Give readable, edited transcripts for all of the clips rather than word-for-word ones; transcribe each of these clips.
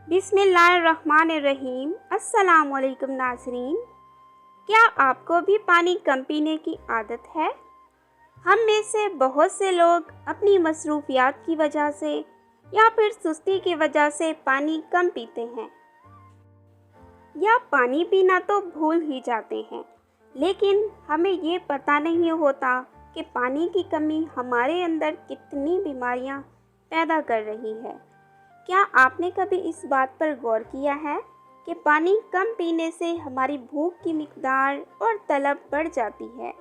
बिस्मिल्लाहिर्रहमानिर्रहीम। अस्सलाम वालेकुम नाज़रीन। क्या आपको भी पानी कम पीने की आदत है? हम में से बहुत से लोग अपनी मसरूफियात की वजह से या फिर सुस्ती की वजह से पानी कम पीते हैं या पानी पीना तो भूल ही जाते हैं, लेकिन हमें ये पता नहीं होता कि पानी की कमी हमारे अंदर कितनी बीमारियां पैदा कर रही है। क्या आपने कभी इस बात पर गौर किया है कि पानी कम पीने से हमारी भूख की मिकदार और तलब बढ़ जाती है?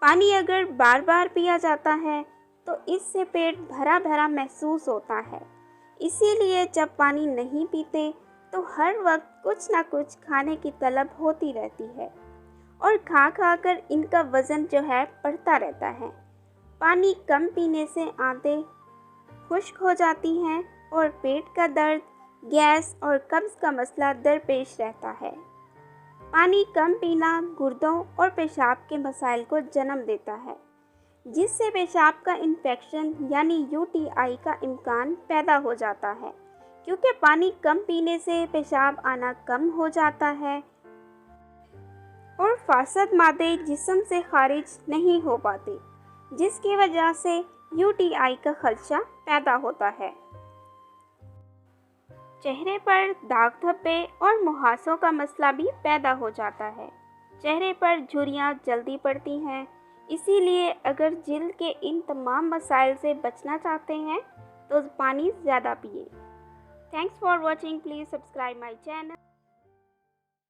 पानी अगर बार बार पिया जाता है तो इससे पेट भरा भरा महसूस होता है। इसीलिए जब पानी नहीं पीते तो हर वक्त कुछ ना कुछ खाने की तलब होती रहती है और खा खा कर इनका वज़न जो है बढ़ता रहता है। पानी कम पीने से आंतें खुश्क हो जाती हैं और पेट का दर्द, गैस और कब्ज़ का मसला दरपेश रहता है। पानी कम पीना गुर्दों और पेशाब के मसाइल को जन्म देता है, जिससे पेशाब का इन्फेक्शन यानी यूटीआई का इम्कान पैदा हो जाता है। क्योंकि पानी कम पीने से पेशाब आना कम हो जाता है और फासद मादे जिस्म से खारिज नहीं हो पाते, जिसकी वजह से यूटीआई का खदशा पैदा होता है। चेहरे पर दाग धब्बे और मुहासों का मसला भी पैदा हो जाता है। चेहरे पर झुर्रियाँ जल्दी पड़ती हैं। इसीलिए अगर जिल्द के इन तमाम मसाइल से बचना चाहते हैं तो पानी ज़्यादा पिए। Thanks for watching. Please subscribe my channel.